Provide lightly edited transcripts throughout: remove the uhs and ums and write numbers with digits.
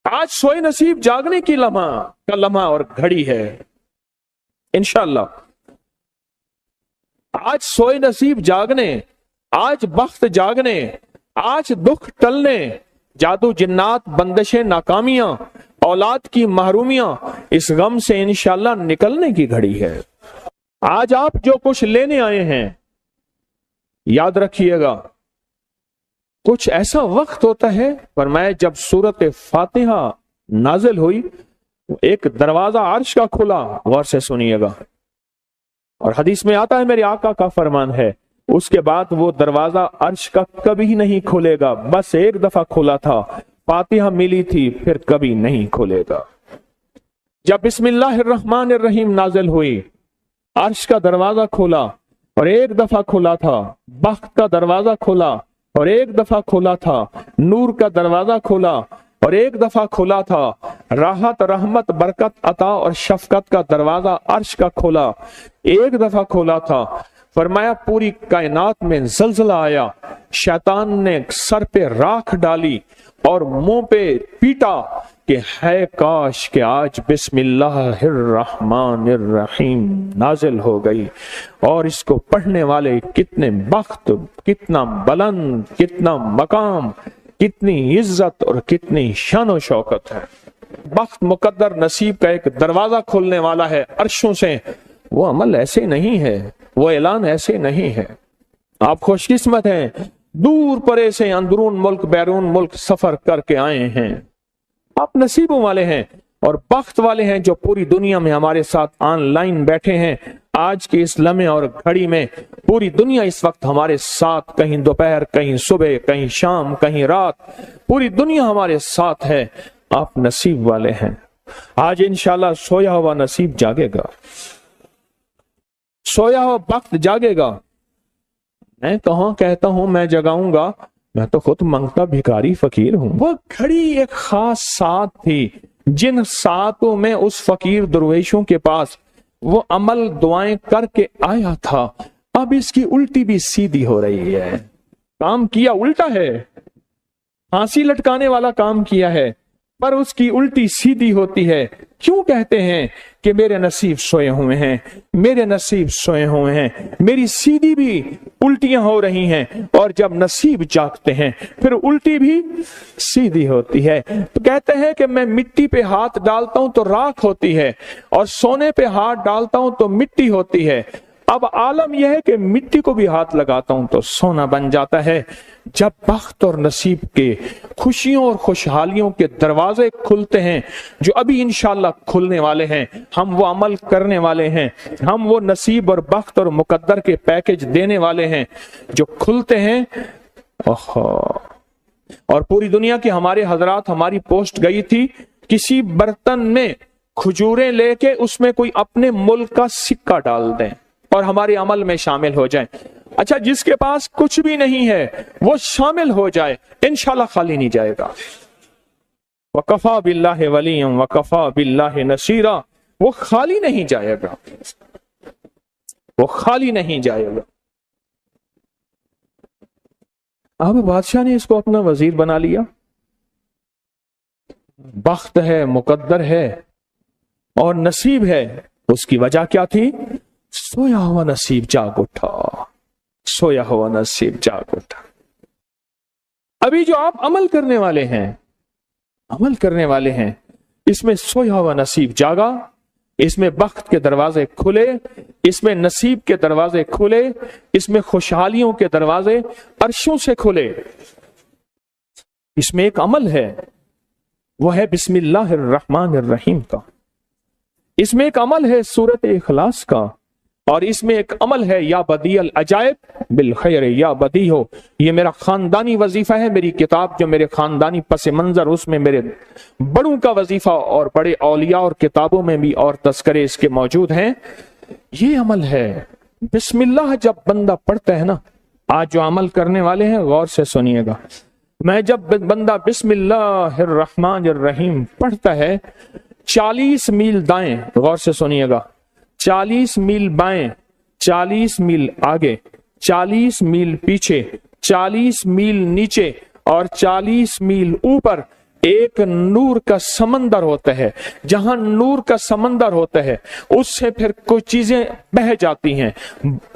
آج سوئے نصیب جاگنے کی لمحہ اور گھڑی ہے انشاءاللہ۔ آج سوئے نصیب جاگنے، آج بخت جاگنے، آج دکھ ٹلنے، جادو جنات بندشیں ناکامیاں، اولاد کی محرومیاں، اس غم سے انشاءاللہ نکلنے کی گھڑی ہے۔ آج آپ جو کچھ لینے آئے ہیں یاد رکھیے گا، کچھ ایسا وقت ہوتا ہے، فرمایا جب سورت فاتحہ نازل ہوئی ایک دروازہ عرش کا کھلا، غور سے سنیے گا، اور حدیث میں آتا ہے میرے آقا کا فرمان ہے اس کے بعد وہ دروازہ عرش کا کبھی نہیں کھلے گا، بس ایک دفعہ کھلا تھا، فاتحہ ملی تھی، پھر کبھی نہیں کھلے گا۔ جب بسم اللہ الرحمن الرحیم نازل ہوئی عرش کا دروازہ کھلا اور ایک دفعہ کھلا تھا، بخت کا دروازہ کھلا اور ایک دفعہ کھلا تھا، نور کا دروازہ کھلا اور ایک دفعہ کھلا تھا، راحت رحمت برکت عطا اور شفقت کا دروازہ عرش کا کھلا، ایک دفعہ کھلا تھا، فرمایا پوری کائنات میں زلزلہ آیا، شیطان نے سر پہ راکھ ڈالی اور منہ پہ پیٹا کہ ہے کاش کہ آج بسم اللہ الرحمن الرحیم نازل ہو گئی، اور اس کو پڑھنے والے کتنے بخت، کتنا بلند، کتنا مقام، کتنی عزت اور کتنی شان و شوکت ہے۔ بخت مقدر نصیب کا ایک دروازہ کھولنے والا ہے عرشوں سے، وہ عمل ایسے نہیں ہے، وہ اعلان ایسے نہیں ہے۔ آپ خوش قسمت ہیں، دور پرے سے اندرون ملک بیرون ملک سفر کر کے آئے ہیں، آپ نصیبوں والے ہیں اور بخت والے ہیں جو پوری دنیا میں ہمارے ساتھ آن لائن بیٹھے ہیں۔ آج کے اس لمحے اور گھڑی میں پوری دنیا اس وقت ہمارے ساتھ، کہیں دوپہر، کہیں صبح، کہیں شام، کہیں رات، پوری دنیا ہمارے ساتھ ہے، آپ نصیب والے ہیں۔ آج انشاءاللہ سویا ہوا نصیب جاگے گا، سویا ہوا وقت جاگے گا۔ میں کہاں کہتا ہوں میں جگاؤں گا، میں تو خود منگتا بھکاری فقیر ہوں۔ وہ گھڑی ایک خاص ساتھ تھی، جن ساتوں میں اس فقیر درویشوں کے پاس وہ عمل دعائیں کر کے آیا تھا، اب اس کی الٹی بھی سیدھی ہو رہی ہے۔ کام کیا الٹا ہے، پھانسی لٹکانے والا کام کیا ہے، پر اس کی الٹی سیدھی ہوتی ہے۔ کیوں کہتے ہیں کہ میرے نصیب سوئے ہوئے ہیں، میرے نصیب سوئے ہوئے ہیں، میری سیدھی بھی الٹیاں ہو رہی ہیں، اور جب نصیب جاگتے ہیں پھر الٹی بھی سیدھی ہوتی ہے۔ تو کہتے ہیں کہ میں مٹی پہ ہاتھ ڈالتا ہوں تو راکھ ہوتی ہے، اور سونے پہ ہاتھ ڈالتا ہوں تو مٹی ہوتی ہے۔ اب عالم یہ ہے کہ مٹی کو بھی ہاتھ لگاتا ہوں تو سونا بن جاتا ہے۔ جب بخت اور نصیب کے خوشیوں اور خوشحالیوں کے دروازے کھلتے ہیں، جو ابھی انشاءاللہ کھلنے والے ہیں، ہم وہ عمل کرنے والے ہیں، ہم وہ نصیب اور بخت اور مقدر کے پیکج دینے والے ہیں جو کھلتے ہیں۔ اور پوری دنیا کے ہمارے حضرات، ہماری پوسٹ گئی تھی کسی برتن میں کھجوریں لے کے اس میں کوئی اپنے ملک کا سکہ ڈال دیں اور ہمارے عمل میں شامل ہو جائیں۔ اچھا، جس کے پاس کچھ بھی نہیں ہے وہ شامل ہو جائے، انشاءاللہ خالی نہیں جائے گا۔ وَكَفَى بِاللَّهِ وَلِيًّا وَكَفَى بِاللَّهِ نَصِيرًا، وہ خالی نہیں جائے گا، وہ خالی نہیں جائے گا۔ اب بادشاہ نے اس کو اپنا وزیر بنا لیا، بخت ہے، مقدر ہے اور نصیب ہے۔ اس کی وجہ کیا تھی؟ سویا ہوا نصیب جاگ اٹھا، سویا ہوا نصیب جاگ اٹھا۔ ابھی جو آپ عمل کرنے والے ہیں، عمل کرنے والے ہیں، اس میں سویا ہوا نصیب جاگا، اس میں بخت کے دروازے کھلے، اس میں نصیب کے دروازے کھلے، اس میں خوشحالیوں کے دروازے عرشوں سے کھلے۔ اس میں ایک عمل ہے، وہ ہے بسم اللہ الرحمن الرحیم کا، اس میں ایک عمل ہے سورت اخلاص کا، اور اس میں ایک عمل ہے یا بدیع العجائب بالخیر یا بدیع ہو۔ یہ میرا خاندانی وظیفہ ہے، میری کتاب جو میرے خاندانی پس منظر، اس میں میرے بڑوں کا وظیفہ اور بڑے اولیاء اور کتابوں میں بھی اور تذکرے اس کے موجود ہیں۔ یہ عمل ہے بسم اللہ، جب بندہ پڑھتا ہے نا، آج جو عمل کرنے والے ہیں غور سے سنیے گا، میں جب بندہ بسم اللہ الرحمن الرحیم پڑھتا ہے، 40 میل دائیں، غور سے سنیے گا، 40 میل بائیں، 40 میل آگے، 40 میل پیچھے، 40 میل نیچے اور 40 میل اوپر एक नूर का समंदर होता है, जहां नूर का समंदर होता है उससे फिर कुछ चीजें बह जाती हैं,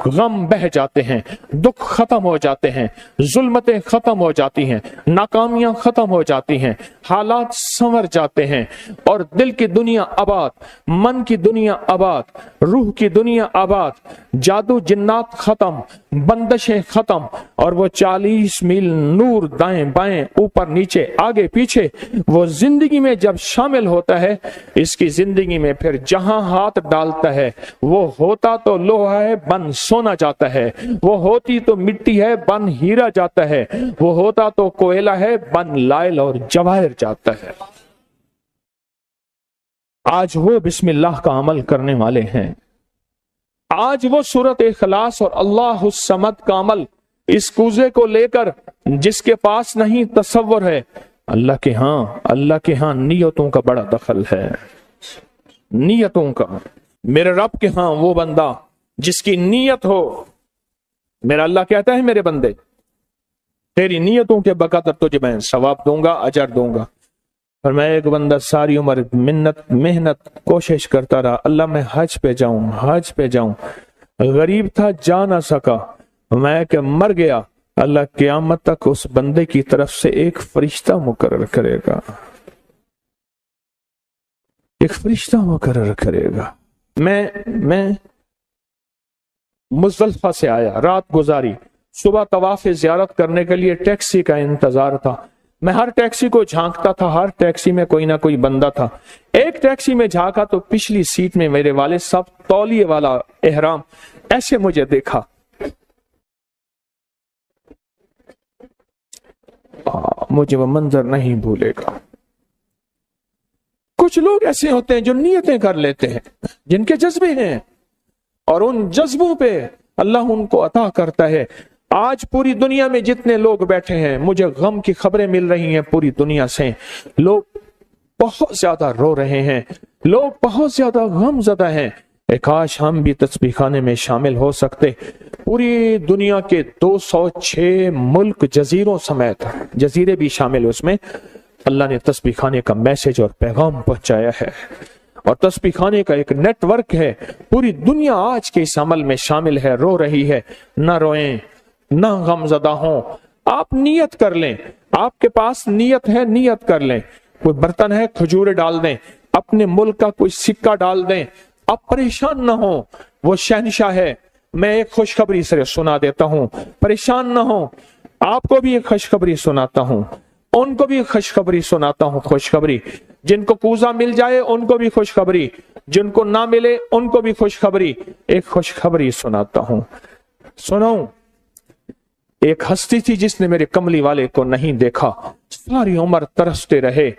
गम बह जाते हैं, दुख खत्म हो जाते हैं, जुल्मतें खत्म हो जाती हैं, नाकामियां खत्म हो जाती हैं, हालात संवर जाते हैं और दिल की दुनिया आबाद, मन की दुनिया आबाद, रूह की दुनिया आबाद, जादू जिन्नात खत्म, बंदशें खत्म, और वो 40 मील नूर दाएं बाएं ऊपर नीचे आगे पीछे वो जिंदगी में जब शामिल होता है, इसकी जिंदगी में फिर जहां हाथ डालता है वो होता तो लोहा है बन सोना जाता है, वो होती तो मिट्टी है बन हीरा जाता है, वो होता तो कोयला है बन लाइल और जवाहिर जाता है। आज वो बिस्मिल्लाह का अमल करने वाले हैं, आज वो सूरत इखलास और अल्लाह समद का अमल, इस कूजे को लेकर जिसके पास नहीं तसव्वुर है, अल्लाह के हां नियतों का बड़ा दखल है, नियतों का। मेरे रब के हां वो बंदा जिसकी नीयत हो, मेरा अल्लाह कहता है मेरे बंदे तेरी नियतों के बकदर तुझे मैं सवाब दूंगा, अजर दूंगा। और मैं एक बंदा सारी उम्र मेहनत कोशिश करता रहा, अल्लाह मैं हज पे जाऊं, गरीब था जा ना सका, मैं कि मर गया, अल्लाह क़यामत तक उस बंदे की तरफ से एक फरिश्ता मुकर्रर करेगा, एक फरिश्ता मुकर्रर करेगा। मैं मुज़दलिफ़ा से आया, रात गुजारी, सुबह तवाफ़ ज़ियारत करने के लिए टैक्सी का इंतजार था। मैं हर टैक्सी को झांकता था, हर टैक्सी में कोई ना कोई बंदा था। एक टैक्सी में झांका तो पिछली सीट में मेरे वाले साहब तौलिए वाला एहराम, ऐसे मुझे देखा, मुझे वो मंजर नहीं भूलेगा। कुछ लोग ऐसे होते हैं जो नियतें कर लेते हैं, जिनके जज्बे हैं, और उन जज्बों पे अल्लाह उनको अता करता है। आज पूरी दुनिया में जितने लोग बैठे हैं, मुझे गम की खबरें मिल रही हैं पूरी दुनिया से, लोग बहुत ज्यादा रो रहे हैं, लोग बहुत ज्यादा गमज़दा हैं। काश हम भी तस्बीह खाने में शामिल हो सकते। पूरी दुनिया के 206 मुल्क जजीरों समेत, जजीरे भी शामिल उसमें, अल्लाह ने तस्बीह खाने का मैसेज और पैगाम पहुंचाया है, और तस्बीह खाने का एक नेटवर्क है। पूरी दुनिया आज के इस अमल में शामिल है, रो रही है। ना रोएं, ना गमज़दा हों, आप नियत कर लें, आपके पास नियत है, नियत कर लें। कोई बर्तन है, खजूरें डाल दें, अपने मुल्क का कोई सिक्का डाल दें, आप परेशान ना हो, वो शहंशाह है। मैं एक खुशखबरी से सुना देता हूं, परेशान ना हो, आपको भी एक खुशखबरी सुनाता हूं, उनको भी खुशखबरी सुनाता हूं। खुशखबरी, जिनको कूजा मिल जाए उनको भी खुशखबरी, जिनको ना मिले उनको भी खुशखबरी। एक खुशखबरी सुनाता हूं, सुनो। एक हस्ती थी जिसने मेरे कमली वाले को नहीं देखा, सारी उम्र तरसते रहे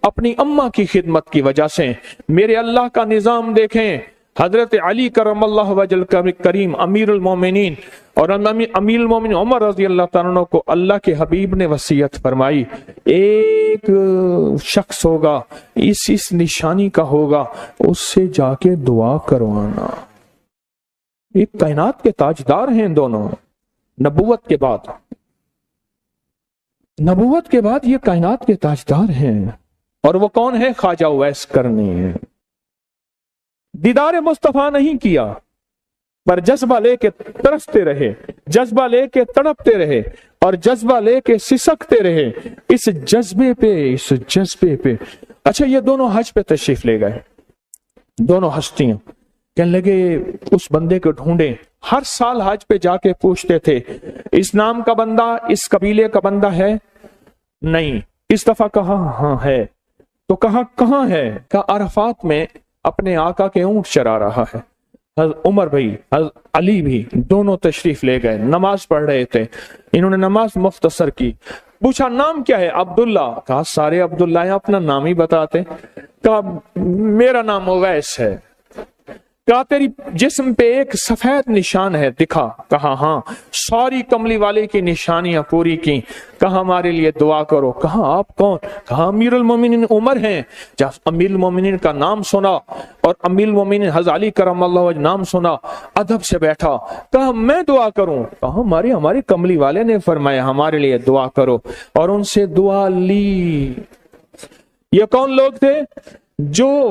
अपनी अम्मा की खिदमत की वजह से। मेरे अल्लाह का निजाम देखें, हजरत अली करमल्लाहु वजह करीम अमीरुल मोमिनीन और अमीरुल मोमिनीन उमर रज़ी अल्लाह तआला अन्हु को अल्लाह के हबीब ने वसीयत फरमाई, एक शख्स होगा, इस निशानी का होगा, उससे जाके दुआ करवाना। एक कायनात के ताजदार हैं दोनों, नबूवत के बाद ये कायनात के ताजदार हैं। और वो कौन है? ख्वाजा उवैस करनी है। दीदार मुस्तफा नहीं किया, पर जज्बा लेके तरसते रहे, जज्बा लेके तड़पते रहे और जज्बा लेके सिसकते रहे। इस जज्बे पे अच्छा, ये दोनों हज पे तशरीफ ले गए, दोनों हस्तियां। कहने लगे उस बंदे को ढूंढे। हर साल हज पे जाके पूछते थे, इस नाम का बंदा, इस कबीले का बंदा है? नहीं। इस दफा कहा हाँ है। तो कहा कहाँ है? कहा अरफात में अपने आका के ऊंट चरा रहा है। उमर भाई, अली भी, दोनों तशरीफ ले गए, नमाज पढ़ रहे थे। इन्होंने नमाज मुख्तसर की। पूछा नाम क्या है? अब्दुल्ला। कहा सारे अब्दुल्ला हैं, अपना नाम ही बताते। कहा मेरा नाम उवैस है। कहा तेरी जिस्म पे एक सफेद निशान है, दिखा। कहा हाँ। सारी कमली वाले की निशानियां पूरी की। कहा हमारे लिए दुआ करो। कहा आप कौन? कहा अमीरुल मोमिनीन उमर हैं। जब अमीरुल मोमिनीन का नाम सुना और अमीरुल मोमिनीन हज़रत अली करमल्लाहु वजह नाम सुना, अदब से बैठा। कहा मैं दुआ करूं? कहा हमारे कमली वाले ने फरमाया हमारे लिए दुआ करो, और उनसे दुआ ली। یہ کون لوگ تھے؟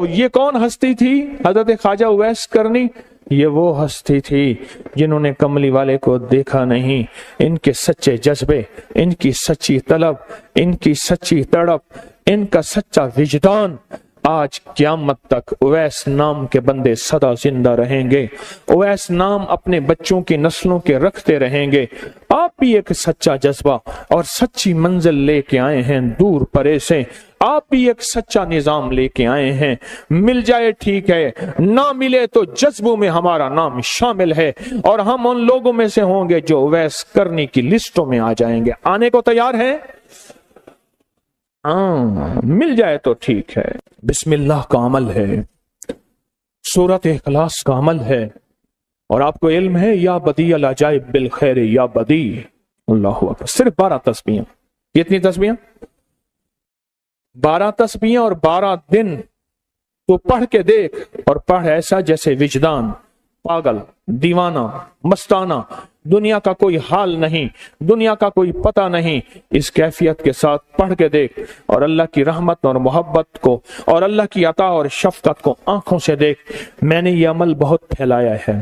یہ کون ہستی تھی؟ حضرت خواجہ اویس کرنی، یہ وہ ہستی تھی جنہوں نے کملی والے کو دیکھا نہیں۔ ان کے سچے جذبے، ان کی سچی طلب، ان کی سچی تڑپ، ان کا سچا وجدان، آج قیامت تک اویس نام کے بندے سدا زندہ رہیں گے۔ اویس نام اپنے بچوں کی نسلوں کے رکھتے رہیں گے۔ آپ بھی ایک سچا جذبہ اور سچی منزل لے کے آئے ہیں دور پرے سے، آپ بھی ایک سچا نظام لے کے آئے ہیں۔ مل جائے ٹھیک ہے، نہ ملے تو جذبوں میں ہمارا نام شامل ہے، اور ہم ان لوگوں میں سے ہوں گے جو اویس کرنی کی لسٹوں میں آ جائیں گے۔ آنے کو تیار ہیں؟ مل جائے تو ٹھیک ہے۔ بسم اللہ کا عمل ہے، سورۃ اخلاص کا عمل ہے، اور آپ کو علم ہے یا بدیع العجائب بالخیر یا بدیع۔ اللہ اکبر۔ صرف 12 تسبیحاں۔ کتنی تسبیحاں؟ 12 تسبیحاں اور 12 دن تو پڑھ کے دیکھ، اور پڑھ ایسا جیسے وجدان پاگل، دیوانہ، مستانہ، دنیا کا کوئی حال نہیں، دنیا کا کوئی پتہ نہیں، اس کیفیت کے ساتھ پڑھ کے دیکھ، اور اللہ کی رحمت اور محبت کو اور اللہ کی عطا اور شفقت کو آنکھوں سے دیکھ۔ میں نے یہ عمل بہت پھیلایا ہے،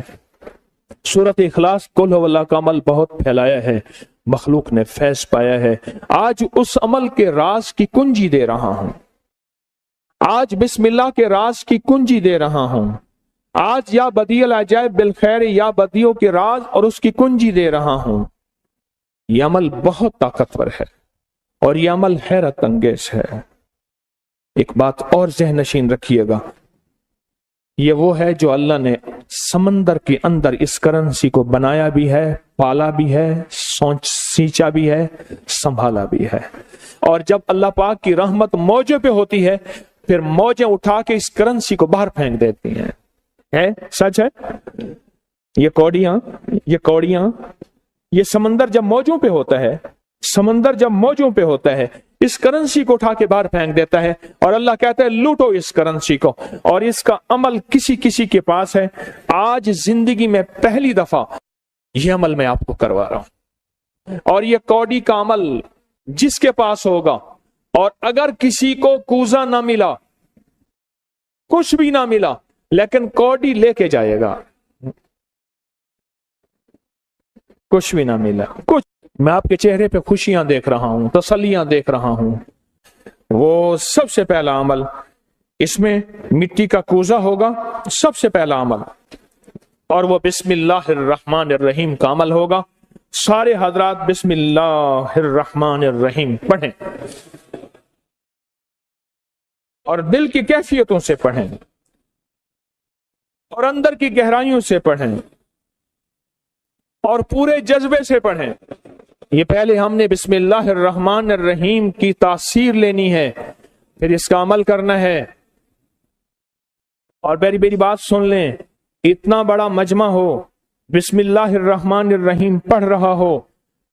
سورۃ اخلاص قل هو اللہ کا عمل بہت پھیلایا ہے، مخلوق نے فیض پایا ہے۔ آج اس عمل کے راز کی کنجی دے رہا ہوں، آج بسم اللہ کے راز کی کنجی دے رہا ہوں، آج یا بدیع العجائب بالخیر یا بدیعوں کے راز اور اس کی کنجی دے رہا ہوں۔ یہ عمل بہت طاقتور ہے اور یہ عمل حیرت انگیز ہے۔ ایک بات اور ذہن نشین رکھیے گا، یہ وہ ہے جو اللہ نے سمندر کے اندر اس کرنسی کو بنایا بھی ہے، پالا بھی ہے، سینچا بھی ہے، سنبھالا بھی ہے، اور جب اللہ پاک کی رحمت موجوں پہ ہوتی ہے پھر موجیں اٹھا کے اس کرنسی کو باہر پھینک دیتی ہیں۔ ہے سچ ہے؟ یہ کوڑیاں یہ سمندر جب موجوں پہ ہوتا ہے، سمندر جب موجوں پہ ہوتا ہے اس کرنسی کو اٹھا کے باہر پھینک دیتا ہے، اور اللہ کہتا ہے لوٹو اس کرنسی کو، اور اس کا عمل کسی کے پاس ہے۔ آج زندگی میں پہلی دفعہ یہ عمل میں آپ کو کروا رہا ہوں، اور یہ کوڑی کا عمل جس کے پاس ہوگا، اور اگر کسی کو کوزہ نہ ملا، کچھ بھی نہ ملا، لیکن کوڑی لے کے جائے گا، کچھ بھی نہ ملا، کچھ میں آپ کے چہرے پہ خوشیاں دیکھ رہا ہوں، تسلیاں دیکھ رہا ہوں۔ وہ سب سے پہلا عمل، اس میں مٹی کا کوزہ ہوگا، سب سے پہلا عمل، اور وہ بسم اللہ الرحمن الرحیم کا عمل ہوگا۔ سارے حضرات بسم اللہ الرحمن الرحیم پڑھیں، اور دل کی کیفیتوں سے پڑھیں، اور اندر کی گہرائیوں سے پڑھیں، اور پورے جذبے سے پڑھیں۔ یہ پہلے ہم نے بسم اللہ الرحمن الرحیم کی تاثیر لینی ہے، پھر اس کا عمل کرنا ہے۔ اور میری بات سن لیں، اتنا بڑا مجمع ہو، بسم اللہ الرحمن الرحیم پڑھ رہا ہو،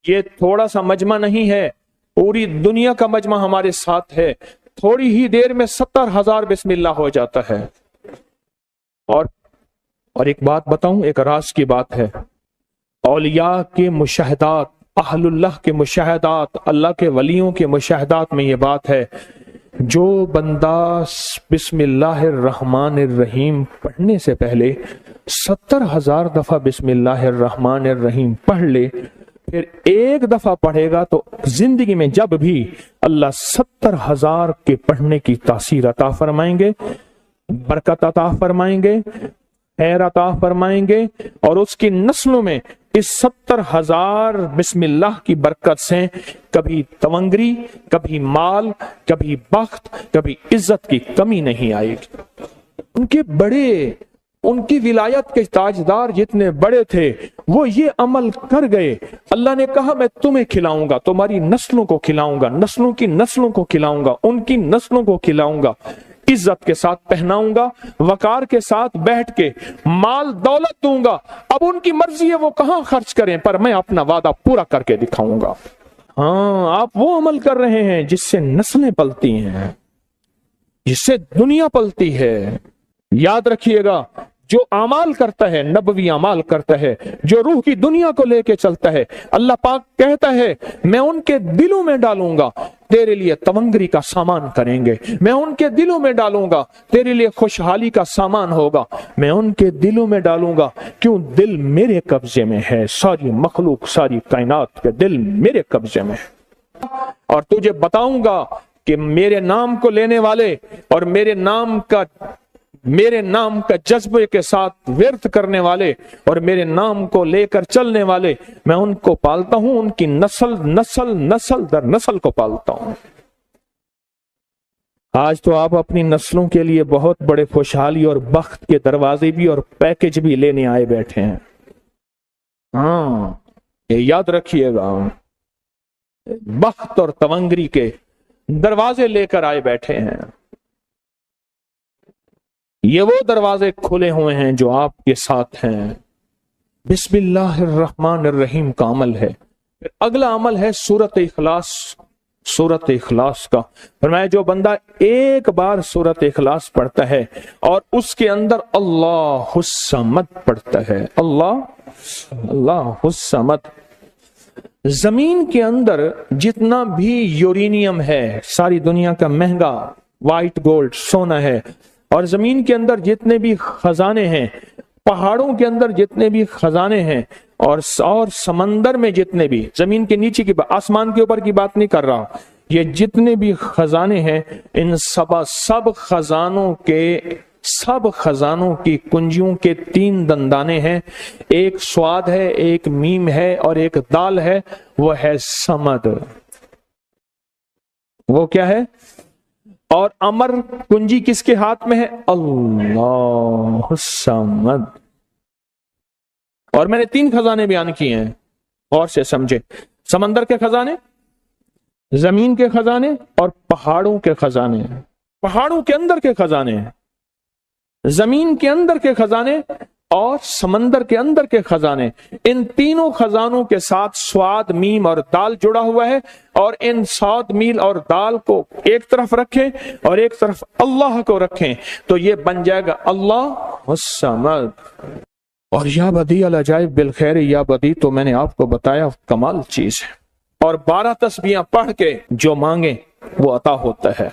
یہ تھوڑا سا مجمع نہیں ہے، پوری دنیا کا مجمع ہمارے ساتھ ہے، تھوڑی ہی دیر میں 70,000 بسم اللہ ہو جاتا ہے۔ اور ایک بات بتاؤں، ایک راز کی بات ہے، اولیاء کے مشاہدات، اہل اللہ کے مشاہدات، اللہ کے ولیوں کے مشاہدات میں یہ بات ہے، جو بندہ بسم اللہ الرحمن الرحیم پڑھنے سے پہلے 70,000 دفعہ بسم اللہ الرحمن الرحیم پڑھ لے، پھر ایک دفعہ پڑھے گا تو زندگی میں جب بھی اللہ 70,000 کے پڑھنے کی تاثیر عطا فرمائیں گے، برکت عطا فرمائیں گے، خیر عطا فرمائیں گے، اور اس کی نسلوں میں اس 70,000 بسم اللہ کی برکت سے کبھی تونگری، کبھی مال، کبھی بخت، کبھی عزت کی کمی نہیں آئے گی۔ ان کی ولایت کے تاجدار جتنے بڑے تھے وہ یہ عمل کر گئے، اللہ نے کہا میں تمہیں کھلاؤں گا، تمہاری نسلوں کو کھلاؤں گا، نسلوں کی نسلوں کو کھلاؤں گا، ان کی نسلوں کو کھلاؤں گا، عزت کے ساتھ پہناؤں گا، وقار کے ساتھ بیٹھ کے مال دولت دوں گا، اب ان کی مرضی ہے وہ کہاں خرچ کریں، پر میں اپنا وعدہ پورا کر کے دکھاؤں گا۔ ہاں، آپ وہ عمل کر رہے ہیں جس سے نسلیں پلتی ہیں، جس سے دنیا پلتی ہے۔ یاد رکھیے گا، جو اعمال کرتا ہے، نبوی اعمال کرتا ہے، جو روح کی دنیا کو لے کے چلتا ہے، اللہ پاک کہتا ہے میں ان کے دلوں میں ڈالوں گا तेरे लिए तवंगरी का सामान करेंगे, मैं उनके दिलों में डालूंगा, तेरे लिए खुशहाली का सामान होगा, मैं उनके दिलों में डालूंगा। क्यों? दिल मेरे कब्जे में है, सारी मखलूक सारी कायनात के दिल मेरे कब्जे में है। और तुझे बताऊंगा कि मेरे नाम को लेने वाले और मेरे नाम का जज्बे के साथ व्यर्थ करने वाले और मेरे नाम को लेकर चलने वाले, मैं उनको पालता हूं, उनकी नस्ल दर नस्ल को पालता हूं। आज तो आप अपनी नस्लों के लिए बहुत बड़े खुशहाली और बख्त के दरवाजे भी और पैकेज भी लेने आए बैठे हैं। हाँ, ये याद रखिएगा, बख्त और तवंगरी के दरवाजे लेकर आए बैठे हैं। ये वो दरवाजे खुले हुए हैं जो आपके साथ हैं। बिस्मिल्लाहिर्रहमानिर्रहीम का अमल है। फिर अगला अमल है सूरत इखलास। सूरत इखलास का फरमाया, जो बंदा एक बार सूरत इखलास पढ़ता है और उसके अंदर अल्लाहुस समद पढ़ता है, अल्लाहुस समद। जमीन के अंदर जितना भी यूरेनियम है, सारी दुनिया का महंगा व्हाइट गोल्ड सोना है, और जमीन के अंदर जितने भी खजाने हैं, पहाड़ों के अंदर जितने भी खजाने हैं, और समंदर में जितने भी, जमीन के नीचे की, आसमान के ऊपर की बात नहीं कर रहा, ये जितने भी खजाने हैं, इन सब खजानों की कुंजियों के 3 दंदाने हैं। एक स्वाद है, एक मीम है और एक दाल है, वो है समद। वो क्या है? और अमर कुंजी किसके हाथ में है? अल्लाह समद। और मैंने 3 खजाने बयान किए हैं, और से समझे। समंदर के खजाने, जमीन के खजाने और पहाड़ों के खजाने। पहाड़ों के अंदर के खजाने, जमीन के अंदर के खजाने और समंदर के अंदर के खजाने। इन तीनों खजानों के साथ स्वाद, मीम और दाल जुड़ा हुआ है, और इन स्वाद, मील और दाल को एक तरफ रखें और एक तरफ अल्लाह को रखें, तो ये बन जाएगा अल्लाह समद। और या बदी अल अजाइब बिल खैर, या बदी तो मैंने आपको बताया कमाल चीज है। और 12 तस्बीहां पढ़ के जो मांगे वो अता होता है।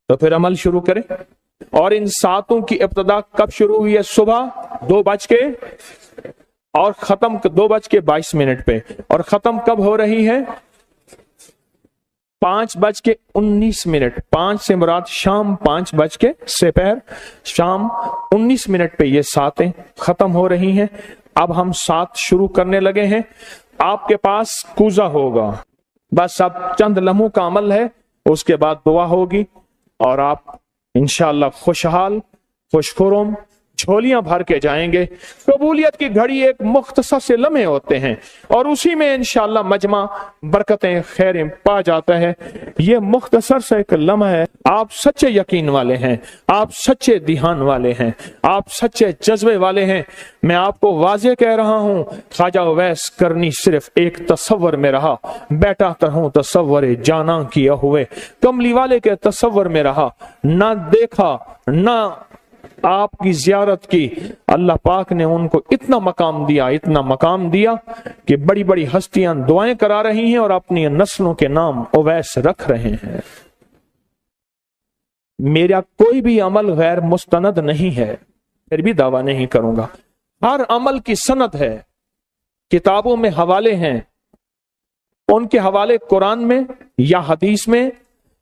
तो फिर अमल शुरू करें। और इन 7 की इब्तिदा कब शुरू हुई है? सुबह 2 बज के और खत्म 2:22 पे। और खत्म कब हो रही है? 5:19। 5 से मुराद शाम 5 बज के सेपहर शाम 19 पे ये 7 खत्म हो रही हैं। अब हम 7 शुरू करने लगे हैं। आपके पास कूजा होगा, बस अब चंद लम्हों का अमल है, उसके बाद दुआ होगी और आप इंशाअल्लाह खुशहाल खुशखुरम झोलियां भर के जाएंगे। कबूलियत की घड़ी एक मुख्तसर से लम्हे होते हैं और उसी में इंशाअल्लाह मजमा बरकतें खैरें पा जाता है। ये मुख्तसर से एक लम्हा है। आप सच्चे यकीन वाले हैं, आप सच्चे ध्यान वाले हैं, आप सच्चे जज्बे वाले हैं। मैं आपको वाजे कह रहा हूं, ख्वाजा उवैस करनी सिर्फ एक तसव्वुर में रहा, बैठा तरहूं तसव्वुर जाना किया हुए। कमली वाले के तसव्वुर में रहा, ना देखा ना आपकी जियारत की। अल्लाह पाक ने उनको इतना मकाम दिया कि बड़ी बड़ी हस्तियां दुआएं करा रही हैं और अपनी नस्लों के नाम उवैस रख रहे हैं। मेरा कोई भी अमल गैर मुस्तनद नहीं है, फिर भी दावा नहीं करूंगा। हर अमल की सनद है, किताबों में हवाले हैं, उनके हवाले कुरान में या हदीस में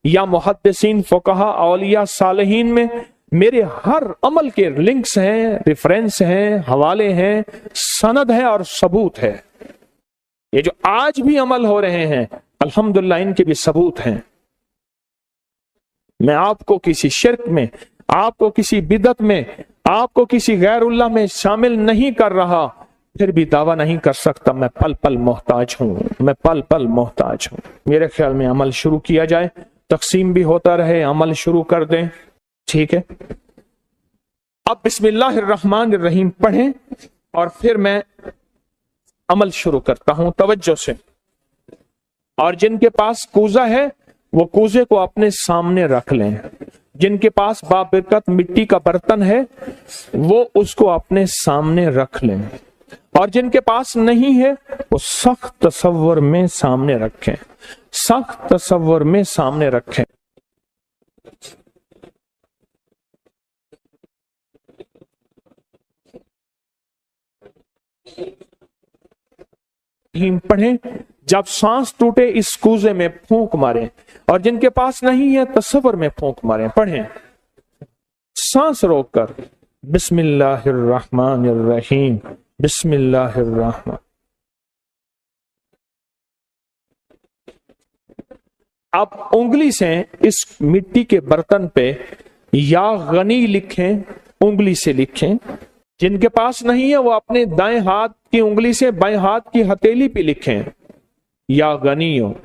या मुहद्दिसीन फुकहा औलिया सालिहीन में मेरे हर अमल के लिंक्स हैं, रेफरेंस हैं, हवाले हैं, सनद है और सबूत है। ये जो आज भी अमल हो रहे हैं अल्हम्दुलिल्लाह इनके भी सबूत हैं। मैं आपको किसी शिर्क में, आपको किसी बिदत में, आपको किसी गैरुल्लाह में शामिल नहीं कर रहा, फिर भी दावा नहीं कर सकता मैं पल पल मोहताज हूं, मैं पल पल मोहताज हूं। मेरे ख्याल में अमल शुरू किया जाए, तकसीम भी होता रहे, अमल शुरू कर दें, ठीक है। अब बिस्मिल्लाहिर्रहमानिर्रहीम पढ़ें और फिर मैं अमल शुरू करता हूं तवज्जो से। और जिनके पास कूजा है वो कूजे को अपने सामने रख लें। जिनके पास बाबरकत मिट्टी का बर्तन है वो उसको अपने सामने रख लें। और जिनके पास नहीं है वो सख्त तसव्वुर में सामने रखें। सख्त तसव्वुर में सामने रखें। पढ़ें, जब सांस टूटे इस कूजे में फूंक मारें, और जिनके पास नहीं है तसव्वुर में फूंक मारें। पढ़ें सांस रोककर, बिस्मिल्लाहिर्रहमानिर्रहीम, बिस्मिल्लाहिर्रहमान। आप उंगली से इस मिट्टी के बर्तन पे या गनी लिखें, उंगली से लिखें। जिनके पास नहीं है वो अपने दाएं हाथ की उंगली से बाएं हाथ की हथेली पे लिखें, या गनी हो।